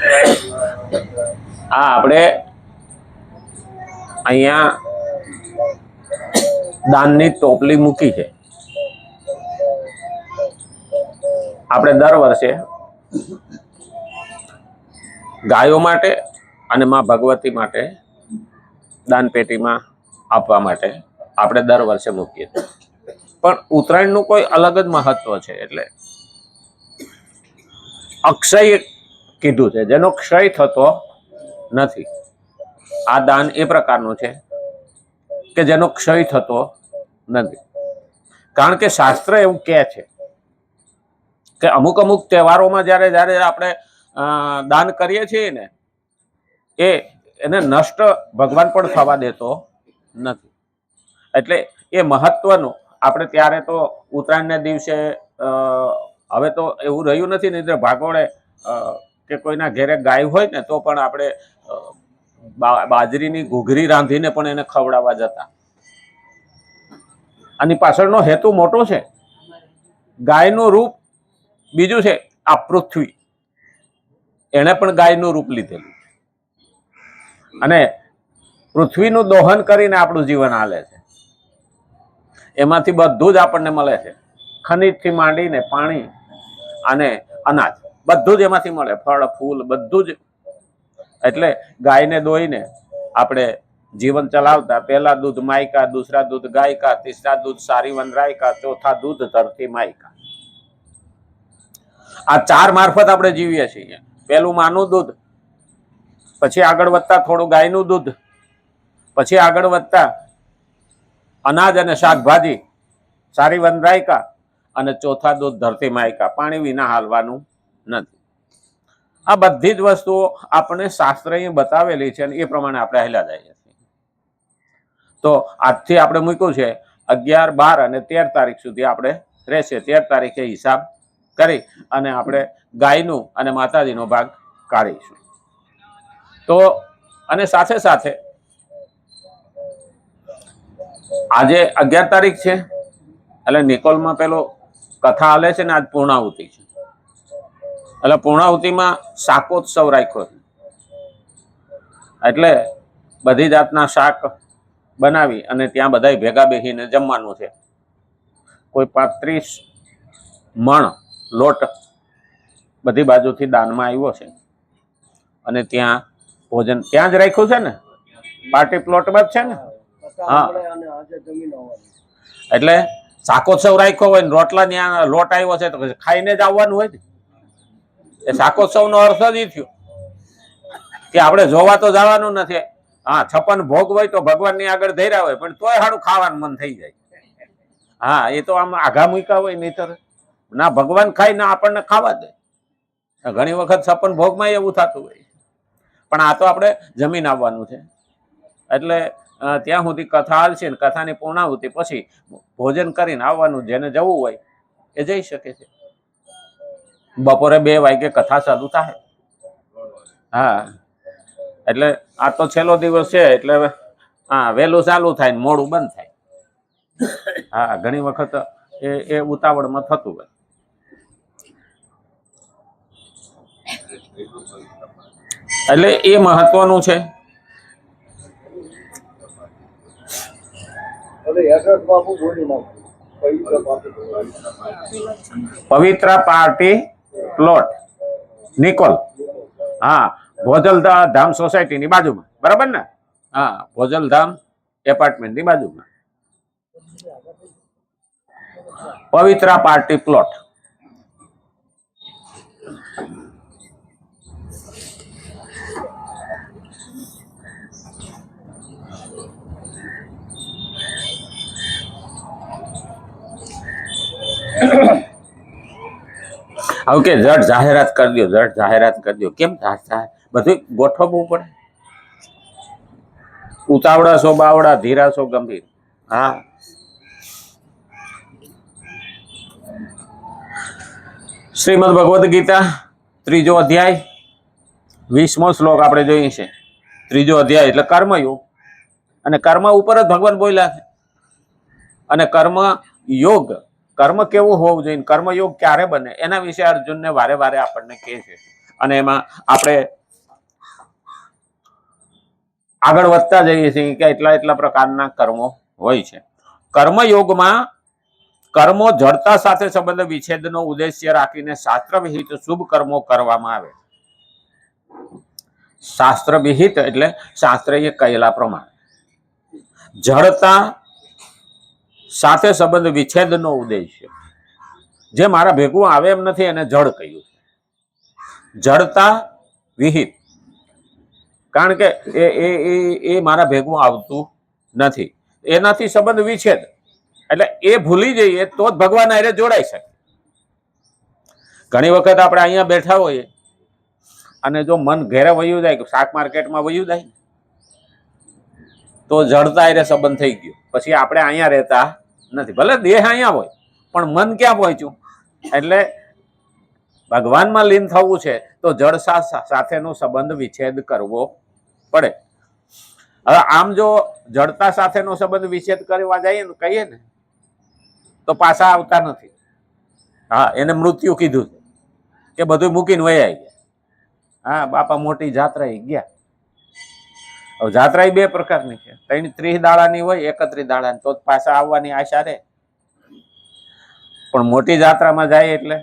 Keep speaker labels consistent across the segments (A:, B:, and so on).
A: આ આપણે અહીંયા દાનની ટોપલી મૂકી છે. આપણે દર વર્ષે ગાયો માટે અને માં ભગવતી માટે દાન પેટીમાં આપવા માટે આપણે દર વર્ષે મૂકીએ છીએ. પણ ઉત્તરાયણનું કોઈ અલગ જ મહત્વ છે. એટલે અક્ષય કીધું છે, જેનો ક્ષય થતો નથી. આ દાન એ પ્રકારનું છે કે જેનો ક્ષય થતો નથી. કારણ કે શાસ્ત્ર એવું કહે છે કે અમુક અમુક તહેવારોમાં જ્યારે જ્યારે આપણે દાન કરીએ છીએ ને, એને નષ્ટ ભગવાન પણ થવા દેતો નથી. એટલે એ મહત્વનું આપણે ત્યારે તો ઉત્તરાયણના દિવસે હવે તો એવું રહ્યું નથી. નહીં ભાગોળે કે કોઈના ઘેરે ગાય હોય ને તો પણ આપણે બાજરીની ઘૂઘરી રાંધીને પણ એને ખવડાવવા જતા. આની પાછળનો હેતુ મોટો છે. ગાયનું રૂપ બીજું છે. આ પૃથ્વી એને પણ ગાયનું રૂપ લીધેલું અને પૃથ્વીનું દોહન કરીને આપણું જીવન હાલે છે. એમાંથી બધું જ આપણને મળે છે. ખનિજથી માંડીને પાણી અને અનાજ બધું જ એમાંથી મળે. ફળ ફૂલ બધું જ. એટલે ગાયને દોઈને આપણે જીવન ચલાવતા. પહેલા દૂધ માયકા, દૂસરા દૂધ ગાયકા, તીસરા દૂધ સારી વનરાયકા, ચોથા દૂધ ધરતી માયકા. આ ચાર મારફત આપણે જીવીએ છીએ. પહેલું માનું દૂધ, પછી આગળ વધતા થોડું ગાયનું દૂધ, પછી આગળ વધતા અનાજ અને શાકભાજી સારી વનરાયકા, અને ચોથા દૂધ ધરતી માયકા. પાણી વિના હાલવાનું નથી. આ બધી જ વસ્તુઓ આપણે શાસ્ત્રએ બતાવેલી છે અને એ પ્રમાણે આપણે હેલા જઈએ છીએ. તો આજથી આપણે મૂક્યું છે 11, 12 અને 13 તારીખ સુધી આપણે રહેશે. 13 તારીખે હિસાબ કરી અને આપણે ગાયનું અને માતાજીનો ભાગ કાઢીશું. તો અને સાથે સાથે આજે 11 તારીખ છે એટલે નિકોલમાં પેલો કથા હાલે છે ને, આજ પૂર્ણાહુતિ છે. એટલે પૂર્ણાહુતિમાં શાકોત્સવ રાખ્યો છે. એટલે બધી જાતના શાક બનાવી અને ત્યાં બધા ભેગા બેસીને જમવાનું છે. કોઈ 35 મણ લોટ બધી બાજુથી દાનમાં આવ્યો છે અને ત્યાં ભોજન ત્યાં જ રાખ્યું છે ને, પાર્ટી પ્લોટમાં જ છે ને. હા, એટલે શાકોત્સવ રાખ્યો હોય ને રોટલા ત્યાં લોટ આવ્યો છે તો ખાઈને જ આવવાનું હોય ને. એ શાકોત્સવનો અર્થ જ એ થયો કે આપણે જોવા તો જવાનું નથી. હા, 56 ભોગ હોય તો ભગવાનની આગળ ધર્યા હોય પણ તોય સારું ખાવાનું મન થઈ જાય. હા, એ તો આમ આઘા મૂકા હોય નહીતર ના ભગવાન ખાય ના આપણને ખાવા દે. ઘણી વખત 56 ભોગમાં એવું થતું હોય. પણ આ તો આપણે જમીન આવવાનું છે. એટલે ત્યાં સુધી કથા હાલશે ને કથાની પૂર્ણાહુતિ પછી ભોજન કરીને આવવાનું. જેને જવું હોય એ જઈ શકે છે. બપોરે 2 વાગે કથા ચાલુ થાય. હા, એટલે આ તો છેલ્લો દિવસ છે એટલે હા વહેલું ચાલુ થાય ને મોડું બંધ થાય. હા, ઘણી વખત એ ઉતાવળમાં થતું હોય. એટલે એ મહત્વનું છે. પવિત્ર પાર્ટી પ્લોટ નિકોલ. હા, ભોજલધામ સોસાયટીની બાજુમાં. બરાબર ને? હા, ભોજલધામ એપાર્ટમેન્ટની બાજુમાં પવિત્ર પાર્ટી પ્લોટ. ઓકે, જટ જાહેરાત કરી દો, જટ જાહેરાત કરી દો. કેમ બધું ગોઠવવું પડે? ઉતાવળા છો બાવડા, ધીરા છો ગંભીર. હા, શ્રીમદ ભગવદ્ ગીતા 3જો અધ્યાય 20મો શ્લોક આપણે જોઈએ છે. 3જો અધ્યાય એટલે કર્મયોગ. અને કર્મ ઉપર જ ભગવાન બોલ્યા છે. અને કર્મ યોગ, કર્મ કેવું હોવું જોઈએ, કર્મયોગ ક્યારે બને એના વિશે અર્જુનને વારે વારે આપણને કહે છે. અને એમાં આપણે આગળ વધતા જઈએ છીએ કે એટલા પ્રકારના કર્મો હોય છે. કર્મયોગમાં કર્મો જડતા સાથે સંબંધ વિચ્છેદનો ઉદ્દેશ્ય રાખીને શાસ્ત્ર વિહિત શુભ કર્મો કરવામાં આવે. શાસ્ત્ર વિહિત એટલે શાસ્ત્રએ કહેલા પ્રમાણે, જડતા સાથે સંબંધ વિચ્છેદનો ઉદ્દેશ્ય, જે મારા ભેગું આવે એમ નથી એને જડ કહ્યું. જડતા વિહિત, કારણ કે એ મારા ભેગું આવતું નથી, એનાથી સંબંધ વિચ્છેદ એટલે એ ભૂલી જઈએ તો જ ભગવાન હારે જોડાઈ શકે. ઘણી વખત આપણે અહીંયા બેઠા હોઈએ અને જો મન ઘેરે વયું જાય, શાક માર્કેટમાં વયું જાય, તો જડતા હારે સંબંધ થઈ ગયો. પછી આપણે અહીંયા રહેતા નથી, ભલે દેહ અહીંયા હોય પણ મન ક્યાં પહોંચ્યું? એટલે ભગવાનમાં લીન થવું છે તો જડ સાથેનો સંબંધ વિચ્છેદ કરવો પડે. હવે આમ જો જડતા સાથેનો સંબંધ વિચ્છેદ કરવા જઈએ ને, કહીએ ને, તો પાછા આવતા નથી. હા, એને મૃત્યુ કીધું કે બધું મૂકીને વયા ગયા. હા, બાપા મોટી જાત્રા ગયા. હવે જાત્રા 2 પ્રકારની છે, 30 દાડાની હોય, 31 દાડાની, તો પાછા આવવાની આશા રહે. પણ મોટી જાત્રામાં જાય એટલે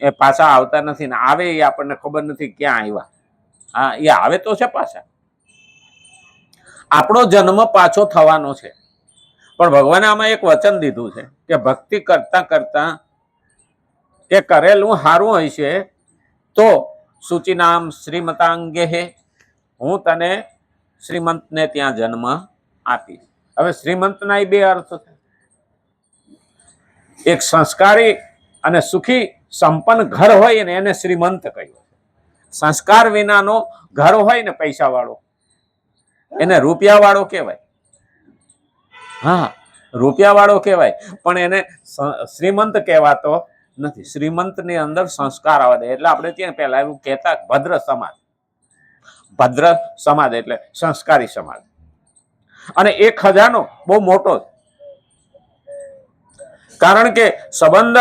A: એ પાછા આવતા નથી, ને આવે એ આપણને ખબર નથી ક્યાં આવ્યા. હા, એ આવે તો છે પાછા. આપણો જન્મ પાછો થવાનો છે, પણ ભગવાને આમાં એક વચન દીધું છે કે ભક્તિ કરતા કરતા કે કરેલું હારું હોય છે તો સૂચિનામ શ્રીમતાંગે હે, હું તને શ્રીમંતને ત્યાં જન્મ આપીશ. હવે શ્રીમંતના 2 અર્થ છે. એક સંસ્કારી અને સુખી સંપન્ન ઘર હોય ને એને શ્રીમંત કહ્યું. સંસ્કાર વિનાનો ઘર હોય ને પૈસા વાળો, એને રૂપિયા વાળો કહેવાય. હા, રૂપિયા વાળો કહેવાય, પણ એને શ્રીમંત કહેવાતો નથી. શ્રીમંતની અંદર સંસ્કાર આવે છે. એટલે આપણે ત્યાં પહેલા એવું કહેતા ભદ્ર સમાજ. ભદ્ર સમાજ એટલે સંસ્કારી સમાજ. અને એ ખજાનો બહુ મોટો છે, કારણ કે સંબંધ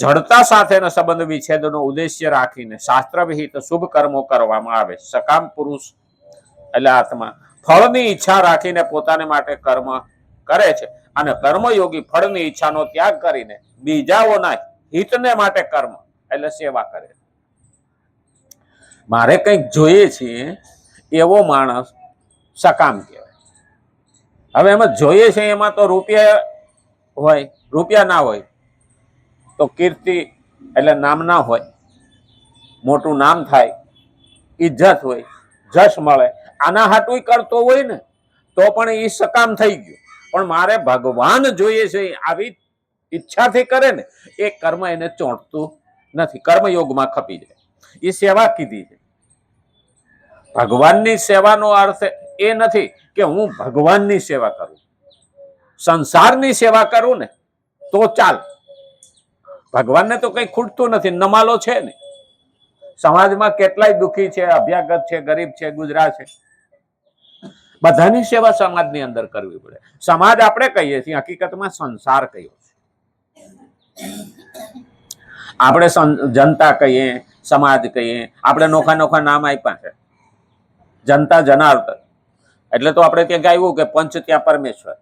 A: જડતા સાથેનો સંબંધ વિચ્છેદનો ઉદ્દેશ્ય રાખીને શાસ્ત્ર વિહિત શુભ કર્મો કરવામાં આવે. સકામ પુરુષ એટલે આત્મા ફળની ઈચ્છા રાખીને પોતાને માટે કર્મ કરે છે, અને કર્મયોગી ફળની ઈચ્છાનો ત્યાગ કરીને બીજાઓના હિતને માટે કર્મ એટલે સેવા કરે. મારે કંઈક જોઈએ છે એવો માણસ સકામ કહેવાય. હવે એમાં જોઈએ છે એમાં તો રૂપિયા હોય, રૂપિયા ના હોય તો કીર્તિ એટલે નામ ના હોય, મોટું નામ થાય, ઇજ્જત હોય, જશ મળે, આના હાટું કરતો હોય ને તો પણ એ સકામ થઈ ગયો. પણ મારે ભગવાન જોઈએ છે આવી ઈચ્છાથી કરે ને એ કર્મ એને ચોંટતું નથી, કર્મયોગમાં ખપી જાય. એ સેવા કીધી છે. ભગવાનની સેવાનો અર્થ એ નથી કે હું ભગવાનની સેવા કરું, સંસારની સેવા કરું ને તો ચાલ. ભગવાનને તો કઈ ખૂટતું નથી, નમાલો છે ને. સમાજમાં કેટલાય દુઃખી છે, અભ્યાગત છે, ગરીબ છે, ગુજરાત છે, બધાની સેવા સમાજની અંદર કરવી પડે. સમાજ આપણે કહીએ છીએ, હકીકતમાં સંસાર કહીએ છીએ. આપણે જનતા કહીએ, સમાજ કહીએ, આપણે નોખા નોખા નામ આપ્યા છે. જનતા જનાર્દન એટલે તો આપણે ત્યાં ગાયું કે પંચ ત્યાં પરમેશ્વર.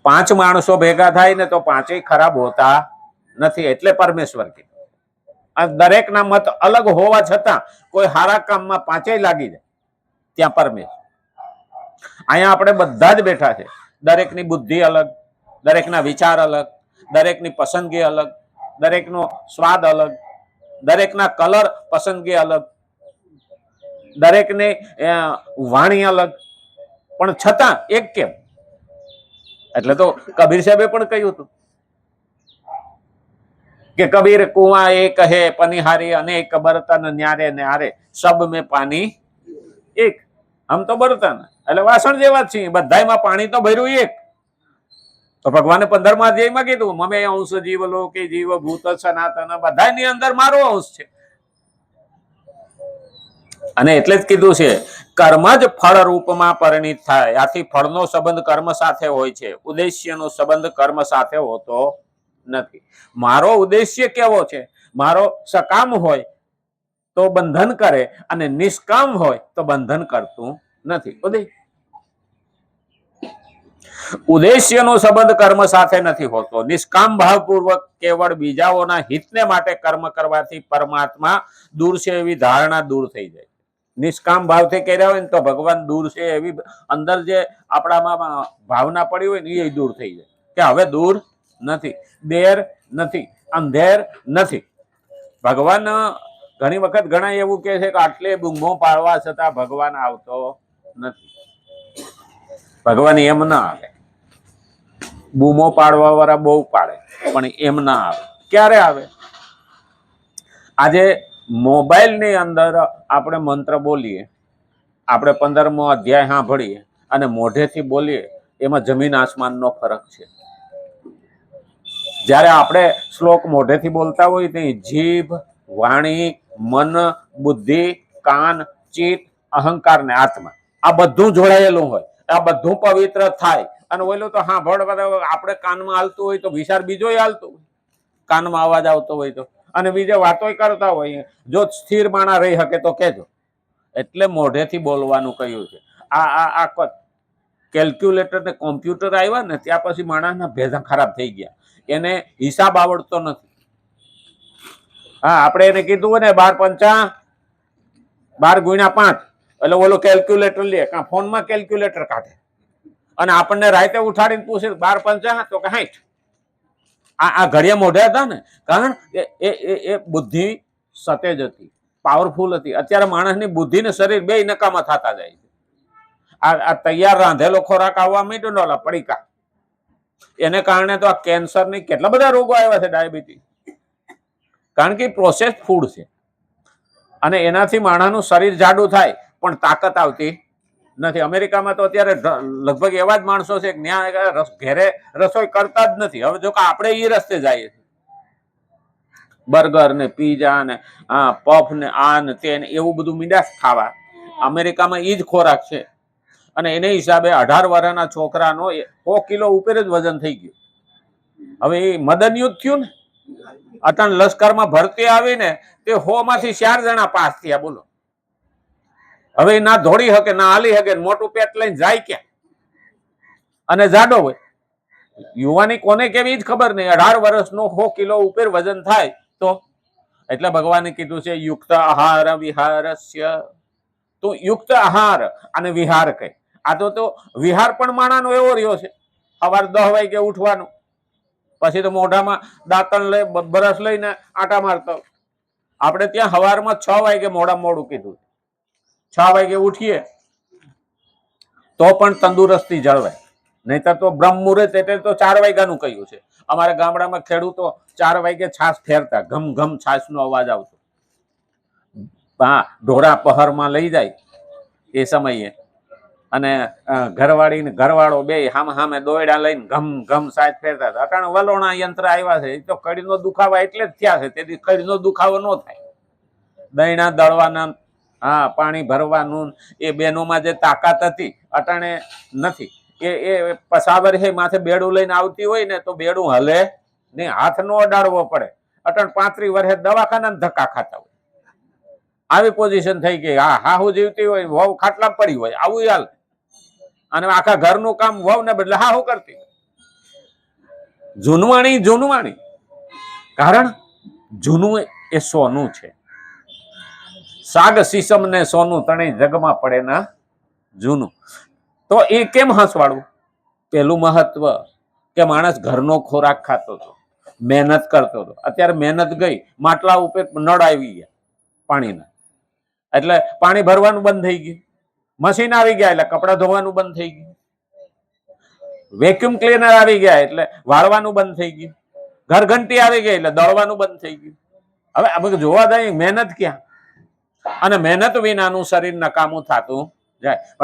A: 5 માણસો ભેગા થાય ને તો 5 ખરાબ હોતા નથી, એટલે પરમેશ્વર કીધું. દરેકના મત અલગ હોવા છતાં કોઈ સારા કામમાં 5 લાગી જાય, ત્યાં પરમેશ્વર. અહીંયા આપણે બધા જ બેઠા છે, દરેકની બુદ્ધિ અલગ, દરેકના વિચાર અલગ, દરેકની પસંદગી અલગ, દરેકનો સ્વાદ અલગ, દરેકના કલર પસંદગી અલગ, દરેકની વાણી અલગ, પણ છતાં એક કેમ? એટલે તો કબીર સાહેબે પણ કહ્યું હતું કે કબીર કુઆ એક હે પનિહારી અનેક બર્તન ન્યારે ન્યારે સબ મેં પાણી એક. આમ તો બર્તન એટલે વાસણ જેવા જ છીએ, બધામાં પાણી તો ભર્યું એક. તો ભગવાને 15મા અધ્યાયમાં કીધું મમે અંશ જીવ લોકે જીવ ભૂત સનાતન, બધાની અંદર મારો અંશ છે. અને એટલે જ કીધું છે કર્મ જ ફળ રૂપમાં પરિણિત થાય. આથી ફળનો સંબંધ કર્મ સાથે હોય છે, ઉદ્દેશ્યનો સંબંધ કર્મ સાથે હોતો નથી. મારો ઉદ્દેશ્ય કેવો છે? મારો સકામ હોય તો બંધન કરે, અને નિષ્કામ હોય તો બંધન કરતું નથી. ઉદ્દેશ્યનો સંબંધ કર્મ સાથે નથી હોતો. નિષ્કામ ભાવપૂર્વક કેવળ બીજાઓના હિતને માટે કર્મ કરવાથી પરમાત્મા દૂર છે એવી ધારણા દૂર થઈ જાય. નિષ્કામ ભાવથી કર્યા હોય ને તો ભગવાન દૂર છે એવી અંદર જે આપણામાં ભાવના પડી હોય ને એ દૂર થઈ જાય કે હવે દૂર નથી, દેર નથી, અંધેર નથી. ભગવાન ઘણી વખત ઘણા એવું કહે છે કે આટલે બૂમો પાડવા છતાં ભગવાન આવતો નથી. ભગવાન એમ ના આવે. બૂમો પાડવા વાળા બહુ પાડે, પણ એમ ના આવે. ક્યારે આવે? આજે મોબાઈલની અંદર આપણે મંત્ર બોલીએ, આપણે 15મો અધ્યાય સાંભળીએ અને મોઢેથી બોલીએ, એમાં જમીન આસમાનનો ફરક છે. જ્યારે આપણે શ્લોક મોઢેથી બોલતા હોય તો જીભ, વાણી, મન, બુદ્ધિ, કાન, ચિત્ત, અહંકાર ને આત્મા આ બધું જોડાયેલું હોય. આ બધું પવિત્ર થાય. અને ઓલું તો આપણે કાનમાં હાલતું હોય તો વિચાર બીજો હાલતું હોય, કાનમાં અવાજ આવતો હોય તો, અને બીજે વાતો કરતા હોય. જો સ્થિર માણા રહી શકે તો કેજો. એટલે મોઢેથી બોલવાનું કહ્યું છે. આ કેલ્ક્યુલેટર ને કોમ્પ્યુટર આવ્યા ને ત્યાં પછી માણસના ભેદા ખરાબ થઈ ગયા. એને હિસાબ આવડતો નથી. હા, આપણે એને કીધું હોય ને 12 × 5 એટલે ઓલો કેલ્ક્યુલેટર લે, ફોનમાં કેલ્ક્યુલેટર કાઢે અને આપણને રાતે ઉઠાડીને પૂછે 12 × 5 તો કે 60. આ ઘડિયા મોઢે હતા ને, કારણ કે એ બુદ્ધિ સતેજ હતી, પાવરફુલ હતી. અત્યારે માણસની બુદ્ધિ ને શરીર બે નકામા થતા જાય છે. આ તૈયાર રાંધેલો ખોરાક આવવા માંડ્યો ને પડીકા, એને કારણે તો આ કેન્સરની કેટલા બધા રોગો આવ્યા છે, ડાયાબિટીસ. કારણ કે પ્રોસેસ ફૂડ છે અને એનાથી માણસનું શરીર જાડું થાય પણ તાકાત આવતી નથી. અમેરિકામાં તો અત્યારે લગભગ એવા જ માણસો છે કે ત્યાં ઘરે રસોઈ કરતા જ નથી. હવે જો કે આપણે એ રસ્તે જઈએ છીએ, બર્ગર ને પીઝા ને પફ ને આ ને તે એવું બધું મીંડાસ ખાવા. અમેરિકામાં એ જ ખોરાક છે અને એને હિસાબે 18 વર્ષના છોકરાનો 100 કિલો ઉપર જ વજન થઈ ગયું. હવે એ મદન યુદ્ધ થયું ને, અટણ લશ્કરમાં ભરતી આવીને તે 100 માંથી 4 જણા પાસ થયા. બોલો, હવે ના દોડી શકે ના હાલી શકે, મોટું પેટ લઈને જાય ક્યાં? અને જાડો હોય. યુવાની કોને કેવી જ ખબર નહીં. 18 વર્ષનો 100 કિલો ઉપર વજન થાય તો. એટલે ભગવાને કીધું છે યુક્ત આહાર વિહારસ્ય. તો યુક્ત આહાર અને વિહાર કહે. આ તો વિહાર પણ માણાનો એવો રહ્યો છે. સવાર 10 વાગે ઉઠવાનું, પછી તો મોઢામાં દાંતણ લઈ બ્રશ લઈને આટા મારતો. આપણે ત્યાં સવારમાં 6 વાગે મોડું કીધું. 6 વાગે ઉઠીએ તો પણ તંદુરસ્તી જળવાય. નહીતર તો બ્રહ્મ મુહૂર્ત એટલે તો 4 વાગ્યાનું કહ્યું છે. અમારા ગામડામાં ખેડૂતો 4 વાગે છાસ ફેરતા, ઘમ ઘમ છાસનો અવાજ આવતો. હા, ઢોરા પહરમાં લઈ જાય એ સમયે, અને ઘરવાળો બે સામે દોયડા લઈને ઘમ ઘમ છાસ ફેરતા હતા. અટાણે વલોણા યંત્ર આવ્યા છે. એ તો કડીનો દુખાવા એટલે જ થયા છે. તેથી કડીનો દુખાવો ન થાય. દહીણા દળવાના, પાણી ભરવાનું, એ બેનોમાં જે તાકાત હતી અટાણે નથી. એ પસાવર છે માથે બેડું લઈને આવતી હોય ને તો બેડું હલે નહીં, હાથ નો અડાડવો પડે. અટણ 35 વર્ષે દવાખાના ધક્કા ખાતા હોય. આવી પોઝિશન થઈ ગઈ. હાહુ જીવતી હોય, વહુ ખાટલા પડી હોય, આવું હાલ. અને આખા ઘરનું કામ વહુ ને બદલે હાહુ કરતી. જૂનવાણી. કારણ જૂનું એ સોનું છે. સાગ સીસમ ને સોનું તણે જગમાં પડે ના જૂનું. તો એ કેમ હસવાડવું? પેલું મહત્વ કે માણસ ઘરનો ખોરાક ખાતો હતો, મહેનત કરતો હતો. અત્યારે મહેનત ગઈ, માટલા ઉપર નળ આવી ગયા પાણીના, એટલે પાણી ભરવાનું બંધ થઈ ગયું. મશીન આવી ગયા એટલે કપડાં ધોવાનું બંધ થઈ ગયું. વેક્યુમ ક્લીનર આવી ગયા એટલે વાળવાનું બંધ થઈ ગયું. ઘરઘંટી આવી ગઈ એટલે દળવાનું બંધ થઈ ગયું. હવે આ બધું જોવા જાય મહેનત ક્યાં? અને મહેનત વિનાનું શરીર નકામું થતું જાય.